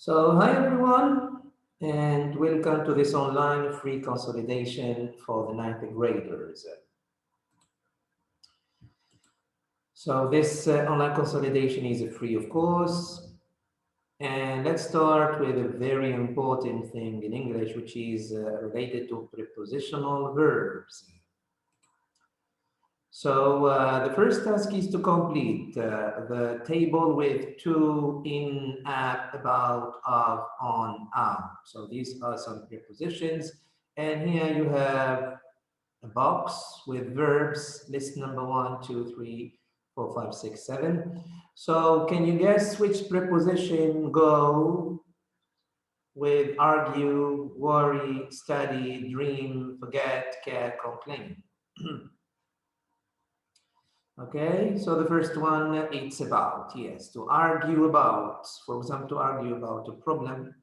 Hi everyone, and welcome to this online free consolidation for the ninth graders. This online consolidation is free, of course, and let's start with a very important thing in English, which is related to prepositional verbs. The first task is to complete the table with to, in, at, about, of, on, out. So these are some prepositions. And here you have a box with verbs, list number 1, 2, 3, 4, 5, 6, 7. So can you guess which preposition go with argue, worry, study, dream, forget, care, complain? Okay, so the first one, it's about, yes, to argue about, for example, to argue about a problem,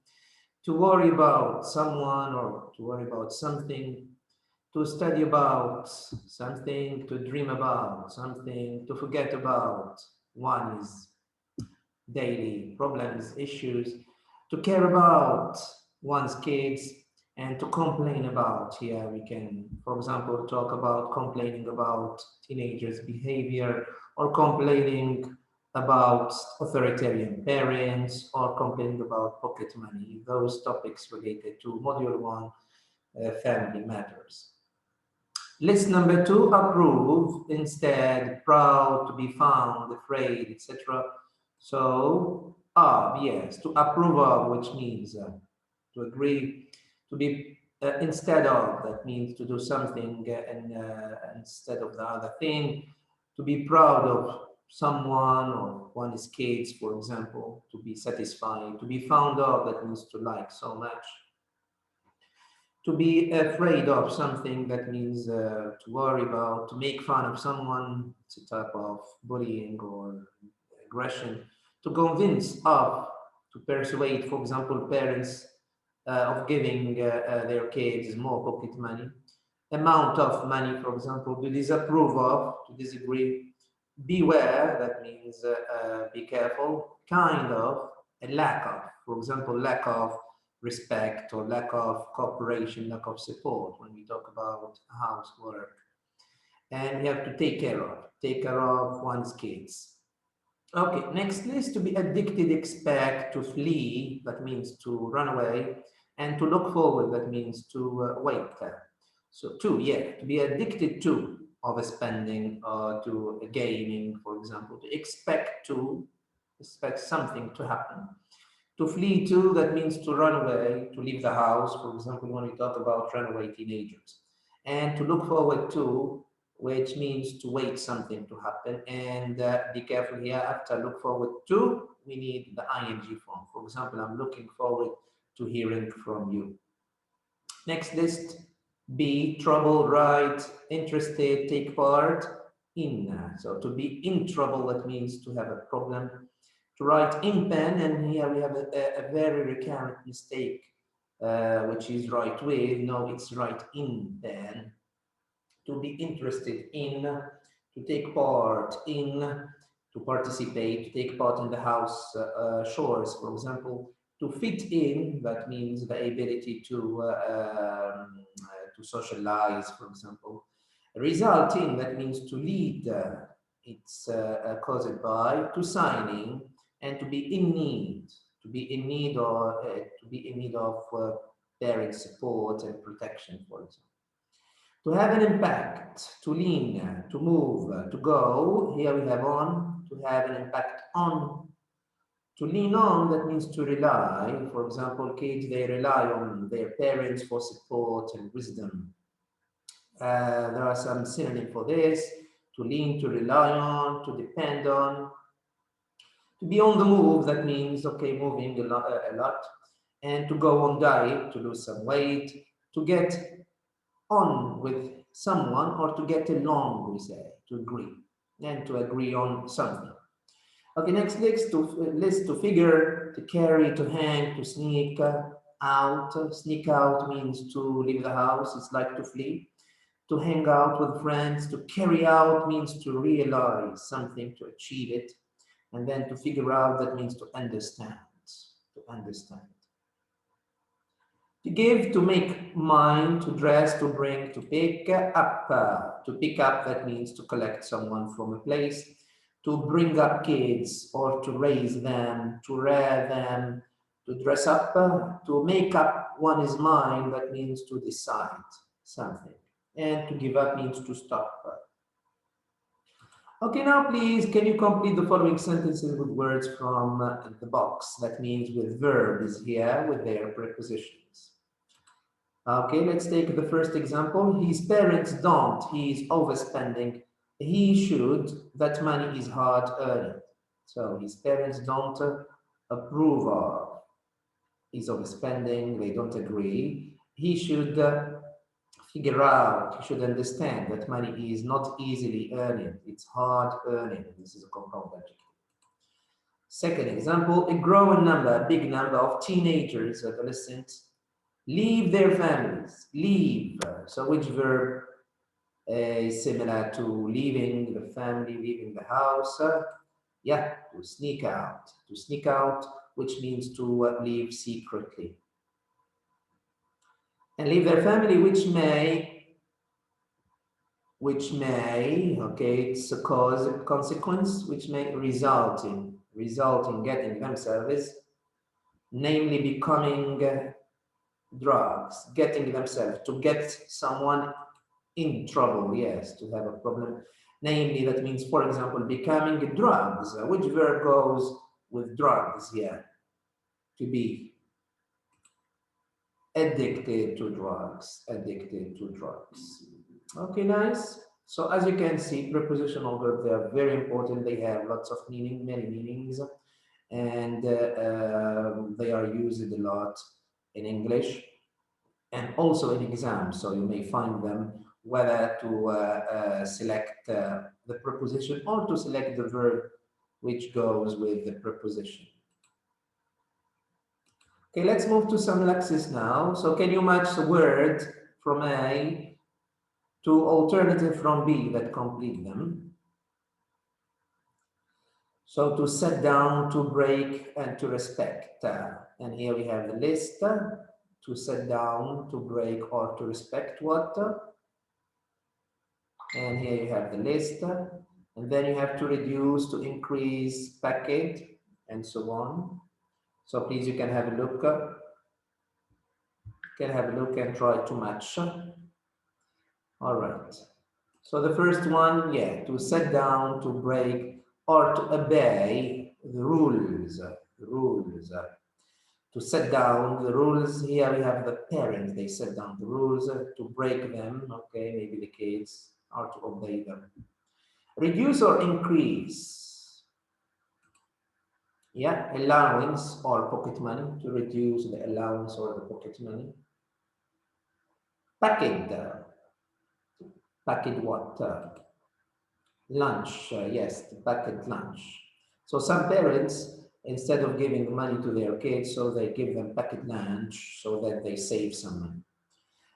to worry about someone or to worry about something, to study about something, to dream about something, to forget about one is daily problems, issues, to care about one's kids, and to complain about. Here we can, for example, talk about complaining about teenagers' behavior, or complaining about authoritarian parents, or complaining about pocket money, those topics related to Module 1, family matters. List number 2, approve, instead, proud, to be found, afraid, etc. So, yes, to approve of, which means to agree, to be instead of, that means to do something instead of the other thing, to be proud of someone or one's kids, for example, to be satisfied, to be found of, that means to like so much. To be afraid of something, that means to worry about, to make fun of someone, it's a type of bullying or aggression. To convince of, to persuade, for example, parents of giving their kids more pocket money. Amount of money, for example, to disapprove of, to disagree. Beware, that means be careful. Kind of, a lack of, for example, lack of respect or lack of cooperation, lack of support when we talk about housework. And you have to take care of one's kids. Okay, next list, to be addicted, expect, to flee, that means to run away, and to look forward, that means to wait. So to be addicted to overspending, to gaming, for example, to expect something to happen. To flee to, that means to run away, to leave the house, for example, when we talk about runaway teenagers. And to look forward to, which means to wait something to happen. And be careful here, after look forward to, we need the ing form. For example, I'm looking forward to hearing from you. Next list, be, trouble, right, interested, take part, in. So to be in trouble, that means to have a problem. To write in pen, and here we have a very recurrent mistake, which is write with. No, it's write in pen. To be interested in, to take part in, to participate, to take part in the house chores, for example. To fit in, that means the ability to socialize, for example. Result in, that means to lead, it's caused by, to signing, and to be in need, to be in need, or to be in need of parent support and protection, for example. To have an impact, to lean, to move, to go. Here we have on, to have an impact on. To lean on, that means to rely. For example, kids, they rely on their parents for support and wisdom. There are some synonyms for this. To lean, to rely on, to depend on. To be on the move, that means, okay, moving a lot. And to go on diet, to lose some weight. To get on with someone, or to get along, we say, to agree, and to agree on something. Okay, next list, to figure, to carry, to hang, to sneak out. Sneak out means to leave the house, it's like to flee. To hang out with friends, to carry out means to realize something, to achieve it. And then to figure out, that means to understand. to understand. To give, to make mine, to dress, to bring, to pick up. To pick up, that means to collect someone from a place. To bring up kids or to raise them, to rear them, to dress up, to make up one is mine, that means to decide something. And to give up means to stop. Okay, now please, can you complete the following sentences with words from the box? That means with verbs here, with their prepositions. Okay, let's take the first example. His parents don't, he is overspending. He should, that money is hard earned. So his parents don't approve of. He's overspending, they don't agree. He should figure out, he should understand that money is not easily earned. It's hard earning. This is a compound adjective. Second example, a growing number, a big number of teenagers, adolescents, leave their families. Leave. So which verb is similar to leaving the family, leaving the house? Yeah, to sneak out. To sneak out, which means to leave secretly. And leave their family, which may, okay, it's a cause, a consequence, which may result in getting themselves, namely becoming drugs, getting themselves, to get someone in trouble, yes, to have a problem. Namely, that means, for example, becoming drugs. Which verb goes with drugs here? To be addicted to drugs, addicted to drugs. Okay, nice. So as you can see, prepositional verbs, they are very important. They have lots of meaning, many meanings, and they are used a lot in English and also in exams. So you may find them whether to select the preposition or to select the verb which goes with the preposition. Okay, let's move to some lexis now. So can you match the word from A to alternative from B that complete them? So to set down, to break, and to respect. And here we have the list. To set down, to break, or to respect what? And here you have the list. And then you have to reduce, to increase, packet, and so on. So please, you can have a look. And try to match. All right. So the first one, yeah, to set down, to break, or to obey the rules. To set down the rules, here we have the parents, they set down the rules. To break them, okay, maybe the kids, or to obey them. Reduce or increase. Yeah, allowance or pocket money, to reduce the allowance or the pocket money. Packet. Packet what? Lunch, yes, the packet lunch. So some parents, instead of giving money to their kids, so they give them packet lunch so that they save some money.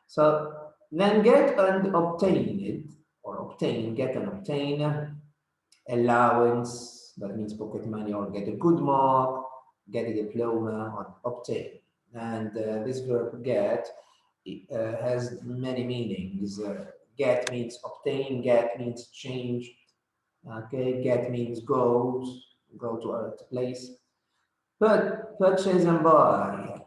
So then get and obtain it, or obtain, get and obtain, allowance, that means pocket money, or get a good mark, get a diploma, or obtain. And this verb get has many meanings. Get means obtain, get means change. Okay, get means go to a place. But purchase and buy.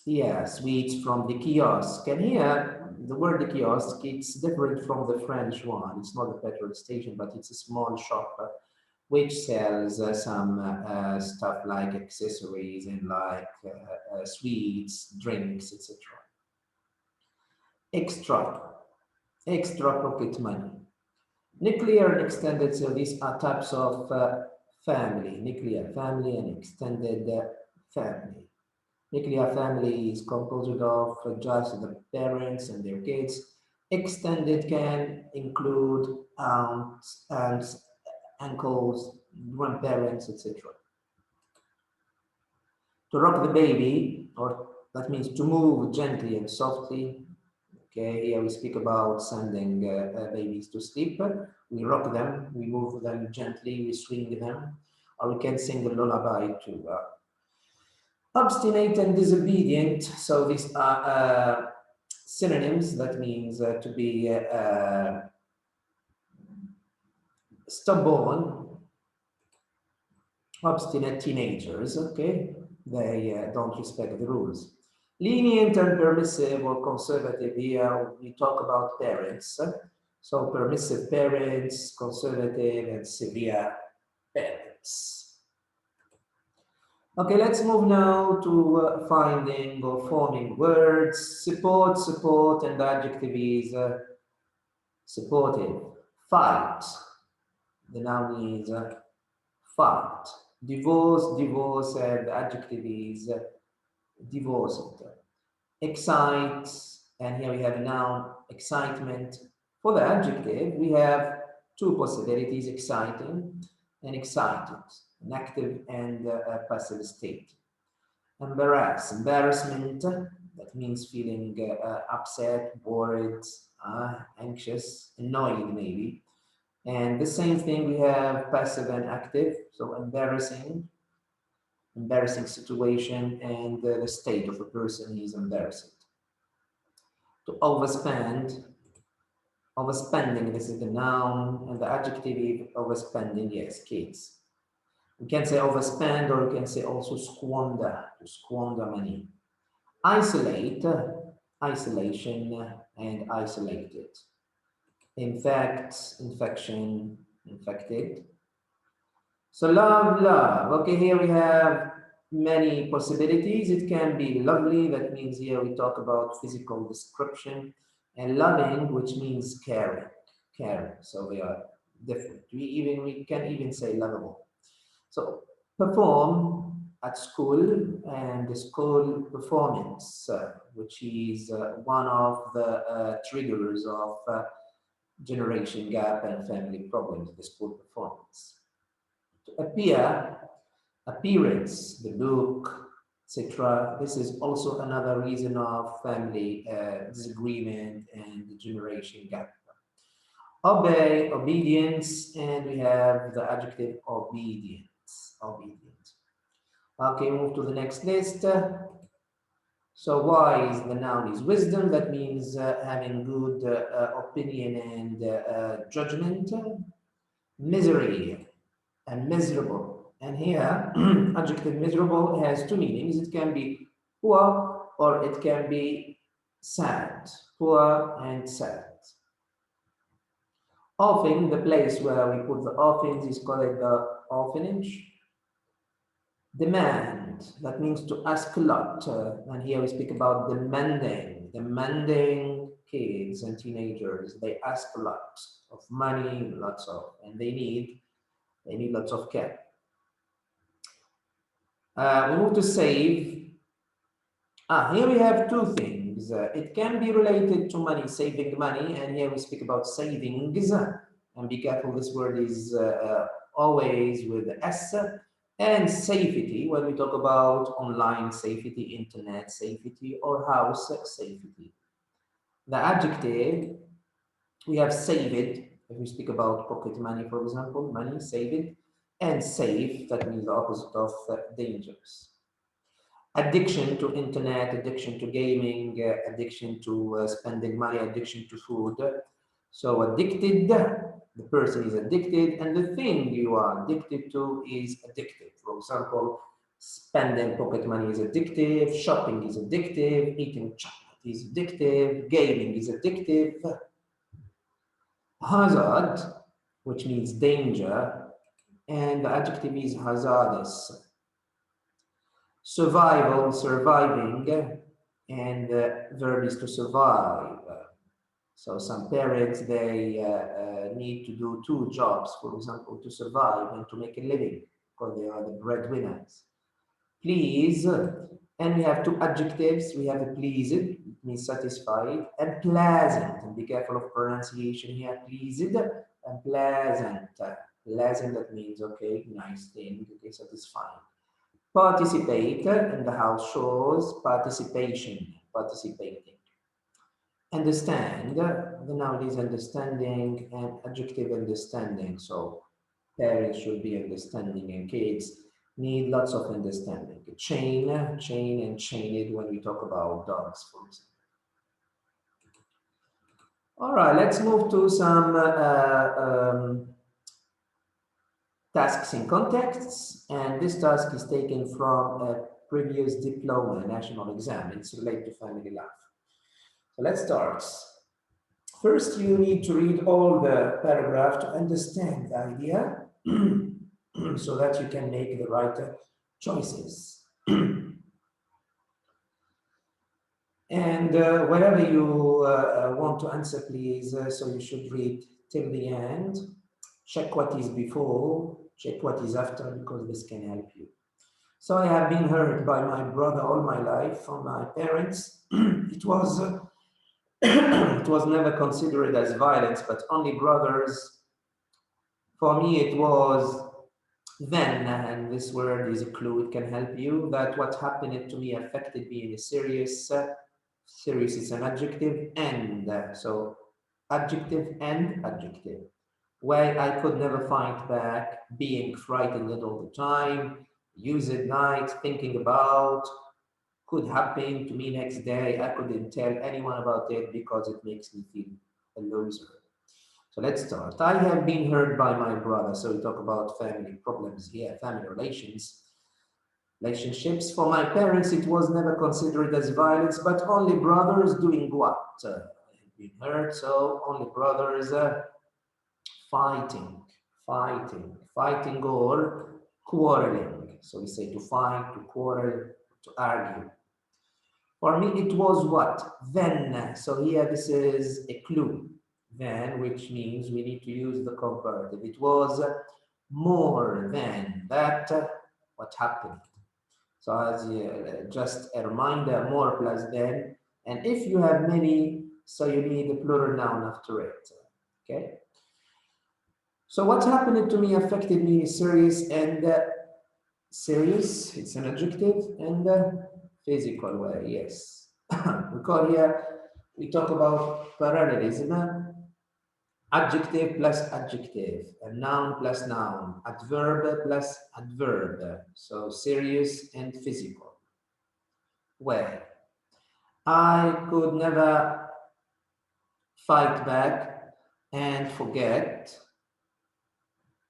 Yeah, sweets from the kiosk. And here, the word the kiosk, it's different from the French one. It's not a petrol station, but it's a small shop which sells some stuff like accessories and like sweets, drinks, etc. Extra pocket money. Nuclear and extended, so these are types of family, nuclear family and extended family. Nuclear family is composed of just the parents and their kids. Extended can include aunts, uncles, grandparents, etc. To rock the baby, or that means to move gently and softly. Okay, here we speak about sending babies to sleep. We rock them, we move them gently, we swing them, or we can sing a lullaby too. Obstinate and disobedient. So these are synonyms. That means to be stubborn, obstinate teenagers. Okay, they don't respect the rules. Lenient and permissive or conservative. Here we talk about parents. So permissive parents, conservative and severe parents. Okay, let's move now to finding or forming words. Support, support, and the adjective is supportive. Fight, the noun is fight. Divorce, divorce, and the adjective is divorced. Excite, and here we have a noun, excitement. For the adjective, we have two possibilities, exciting and excited, an active and a passive state. Embarrass, embarrassment, that means feeling upset, worried, anxious, annoyed maybe. And the same thing, we have passive and active, so embarrassing, embarrassing situation, and the state of a person is embarrassed. To overspend, overspending, this is the noun, and the adjective is overspending, yes, kids. We can say overspend, or we can say also squander, to squander money. Isolate, isolation, and isolated. Infect, infection, infected. So love, love. Okay, here we have many possibilities. It can be lovely, that means here we talk about physical description, and loving, which means caring, caring. So they are different. We can even say lovable. So perform at school, and the school performance, which is one of the triggers of generation gap and family problems, the school performance. To appear, appearance, the look, etc. This is also another reason of family disagreement and the generation gap. Obey, obedience, and we have the adjective obedience, obedient. Okay, move to the next list. So wise, the noun is wisdom. That means having good opinion and judgment. Misery and miserable. And here, adjective miserable has two meanings. It can be poor or it can be sad. Poor and sad. Offing, the place where we put the offings is called the orphanage. Demand, that means to ask a lot. And here we speak about demanding kids and teenagers. They ask a lot of money, lots of, and they need lots of care. We move to save. Here we have two things. It can be related to money, saving money, and here we speak about savings. And be careful, this word is always with S. And safety, when we talk about online safety, internet safety, or house safety. The adjective, we have saved. If we speak about pocket money, for example, money, saved, and safe, that means the opposite of dangerous. Addiction to internet, addiction to gaming, addiction to spending money, addiction to food. So addicted, the person is addicted, and the thing you are addicted to is addictive. For example, spending pocket money is addictive, shopping is addictive, eating chocolate is addictive, gaming is addictive. Hazard, which means danger, and the adjective is hazardous. Survival, surviving, and the verb is to survive. So some parents, they need to do two jobs, for example, to survive and to make a living, because they are the breadwinners. Please, and we have two adjectives. We have a pleased, it means satisfied, and pleasant. And be careful of pronunciation here. Pleased and pleasant. Pleasant, that means okay, nice thing, okay, satisfying. Participate, and the house shows participation, participating. Understand, the noun is understanding, and adjective understanding. So parents should be understanding, and kids need lots of understanding. Chain, chain, and chained when we talk about dogs, for example. All right, let's move to some tasks in contexts. And this task is taken from a previous diploma national exam. It's related to family life. So let's start. First, you need to read all the paragraph to understand the idea so that you can make the right choices. And whenever you want to answer, please, so you should read till the end. Check what is before, check what is after, because this can help you. So I have been hurt by my brother all my life from my parents. It was it was never considered as violence, but only brothers. For me, it was then, and this word is a clue, it can help you, that what happened to me affected me in a serious, serious is an adjective, and so adjective and adjective. Why I could never fight back, being frightened all the time, use at night, thinking about, could happen to me next day. I couldn't tell anyone about it because it makes me feel a loser. So let's start. I have been hurt by my brother. So we talk about family problems here, family relationships. For my parents, it was never considered as violence, but only brothers doing what? I have been hurt, so only brothers fighting, fighting or quarreling. So we say to fight, to quarrel, to argue. For me, it was what? Then. So here, this is a clue. Then, which means we need to use the comparative. It was more than that. What happened? So as just a reminder, more plus than. And if you have many, so you need a plural noun after it. Okay. So what happened to me affected me serious and serious. It's an adjective and physical way. Yes. We call here. We talk about parallelism. Adjective plus adjective, a noun plus noun, adverb plus adverb. So serious and physical. Way. I could never fight back and forget.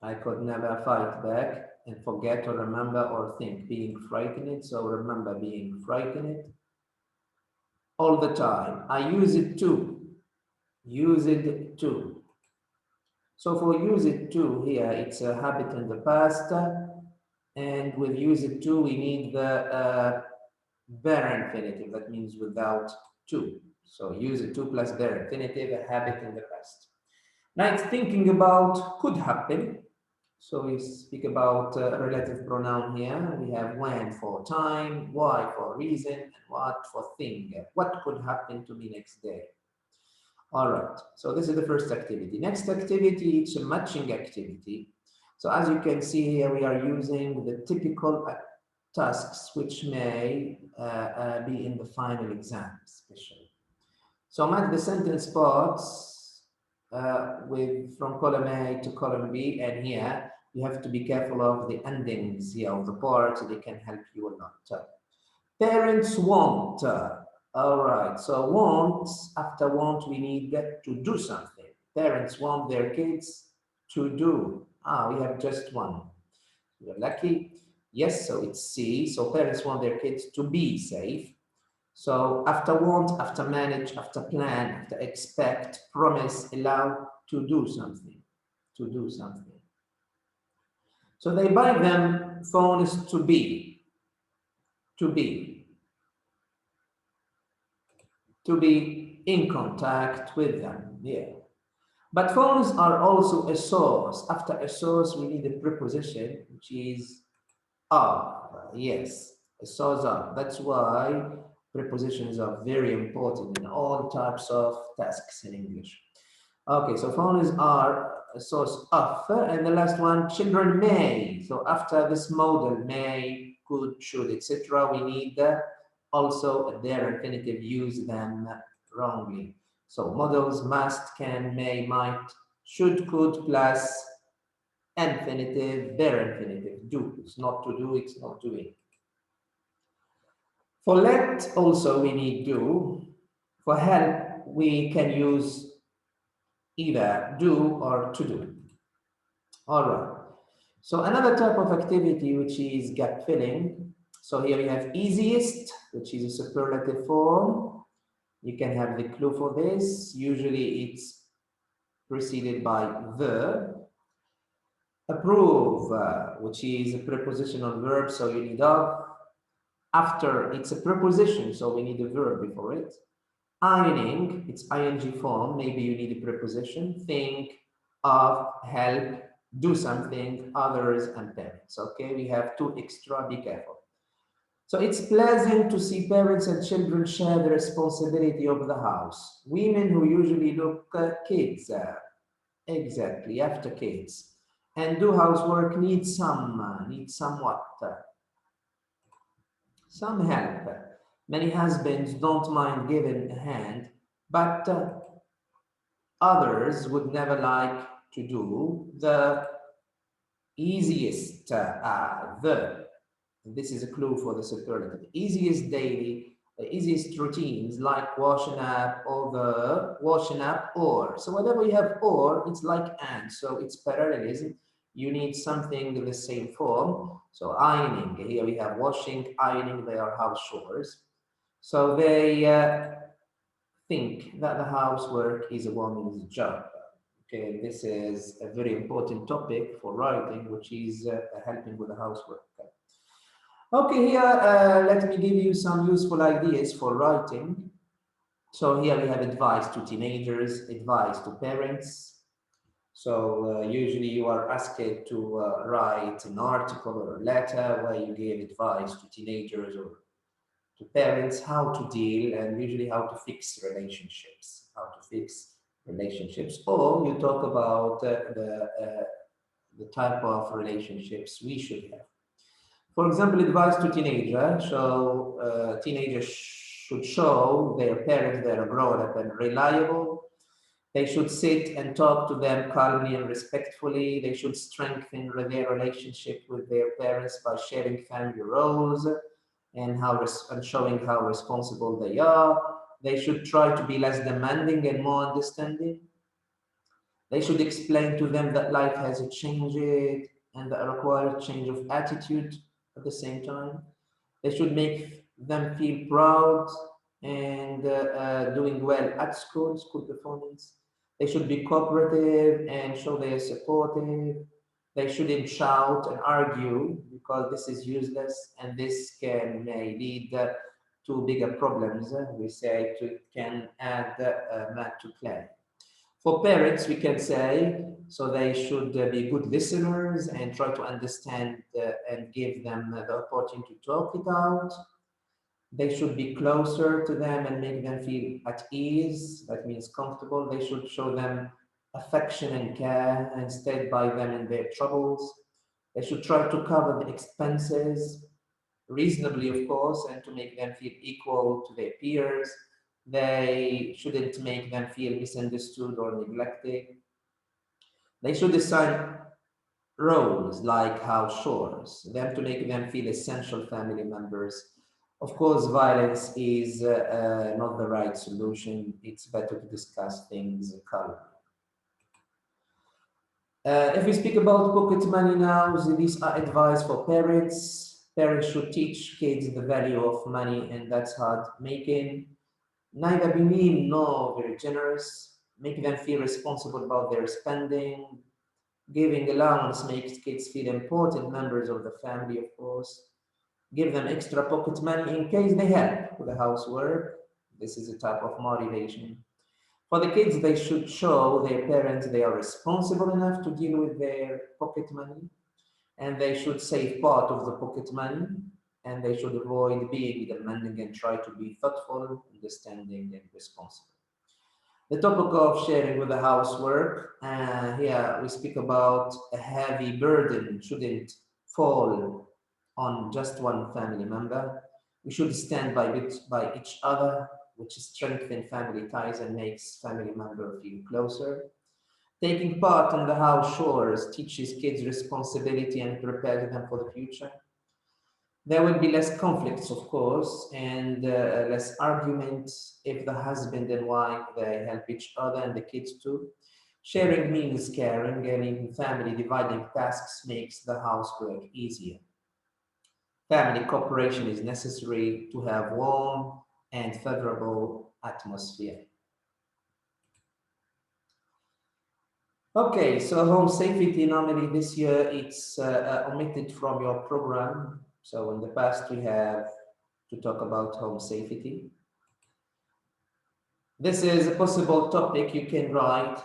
I could never fight back and forget or remember or think. Being frightened, so remember being frightened all the time. I use it to. Use it to. So for use it to here, it's a habit in the past. And with use it to, we need the bare infinitive. That means without to. So use it to plus bare infinitive, a habit in the past. Now it's thinking about could happen. So we speak about relative pronoun here. We have when for time, why for reason, and what for thing. What could happen to me next day? All right, so this is the first activity. Next activity, it's a matching activity. So as you can see here, we are using the typical tasks which may be in the final exam, especially. So match the sentence parts with from column A to column B, and here you have to be careful of the endings here of the parts, so they can help you a lot. Parents want. All right, so want, after want, we need to do something. Parents want their kids to do. We have just one. We're lucky. Yes, so it's C. So parents want their kids to be safe. So after want, after manage, after plan, after expect, promise, allow, to do something. To do something. So they buy them phones to be. To be. To be in contact with them. Yeah. But phones are also a source. After a source, we need a preposition, which is are. Yes, a source are. That's why prepositions are very important in all types of tasks in English. Okay, so phones are a source of, and the last one, children may. So after this modal, may, could, should, etc., we need also their infinitive, use them wrongly. So modals must, can, may, might, should, could, plus infinitive, their infinitive. do. It's not to do, it's not doing. For let also we need do. For help we can use either do or to do. All right. So another type of activity which is gap filling. So here we have easiest, which is a superlative form. You can have the clue for this. Usually it's preceded by the. Approve, which is a prepositional verb, so you need of. After, it's a preposition, so we need a verb before it. Ironing, it's ing form, maybe you need a preposition. Think, of, help, do something, others, and parents. Okay, we have two extra, be careful. So it's pleasant to see parents and children share the responsibility of the house. Women who usually look kids, exactly, after kids, and do housework need somewhat, some help. Many husbands don't mind giving a hand, but others would never like to do the easiest, this is a clue for the superlative, easiest daily, the easiest routines like washing up or the washing up or. So whenever you have or, it's like and, so it's parallelism. You need something in the same form. So ironing, here we have washing, ironing, they are house chores. So they think that the housework is a woman's job. Okay, this is a very important topic for writing, which is helping with the housework. Okay, here let me give you some useful ideas for writing. So here we have advice to teenagers, advice to parents. So usually you are asked to write an article or a letter where you give advice to teenagers or to parents how to deal and usually how to fix relationships, or you talk about the type of relationships we should have. For example, advice to teenagers. So teenagers should show their parents they are grown up and reliable. They should sit and talk to them calmly and respectfully. They should strengthen their relationship with their parents by sharing family roles and showing how responsible they are. They should try to be less demanding and more understanding. They should explain to them that life has changed and that requires change of attitude at the same time. They should make them feel proud and doing well at school performance. They should be cooperative and show they are supportive. They shouldn't shout and argue because this is useless and this may lead to bigger problems. We say it can add mud to clay. For parents, we can say, so they should be good listeners and try to understand and give them the opportunity to talk it out. They should be closer to them and make them feel at ease. That means comfortable. They should show them affection and care and stand by them in their troubles. They should try to cover the expenses reasonably, of course, and to make them feel equal to their peers. They shouldn't make them feel misunderstood or neglected. They should assign roles like house chores, them to make them feel essential family members. Of course, violence is not the right solution. It's better to discuss things calmly. If we speak about pocket money now, so these are advice for parents. Parents should teach kids the value of money, and that's hard making. Neither be mean nor very generous. Make them feel responsible about their spending. Giving allowance makes kids feel important members of the family, of course. Give them extra pocket money in case they help with the housework. This is a type of motivation. For the kids, they should show their parents they are responsible enough to deal with their pocket money, and they should save part of the pocket money, and they should avoid being demanding and try to be thoughtful, understanding, and responsible. The topic of sharing with the housework, here we speak about a heavy burden shouldn't fall on just one family member. We should stand by each other, which strengthens family ties and makes family members feel closer. Taking part in the house chores teaches kids responsibility and prepares them for the future. There will be less conflicts, of course, and less arguments if the husband and wife they help each other and the kids too. Sharing means caring, and in family dividing tasks makes the housework easier. Family cooperation is necessary to have warm and favorable atmosphere. Okay, so home safety, normally this year it's omitted from your program. So in the past we have to talk about home safety. This is a possible topic you can write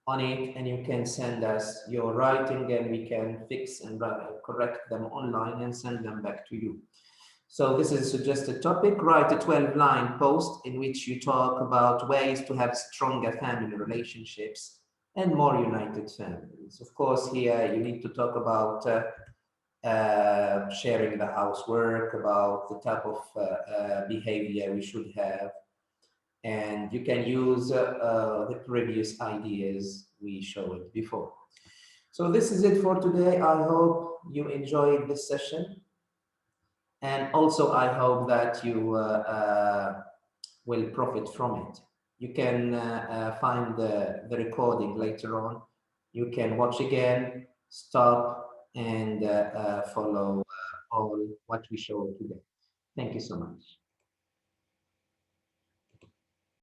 on it and you can send us your writing and we can fix and correct them online and send them back to you. So this is a suggested topic. Write a 12-line post in which you talk about ways to have stronger family relationships and more united families. Of course, here you need to talk about sharing the housework, about the type of behavior we should have, and you can use the previous ideas we showed before. So this is it for today. I hope you enjoyed this session. And also, I hope that you will profit from it. You can find the recording later on. You can watch again, stop, and follow all what we showed today. Thank you so much.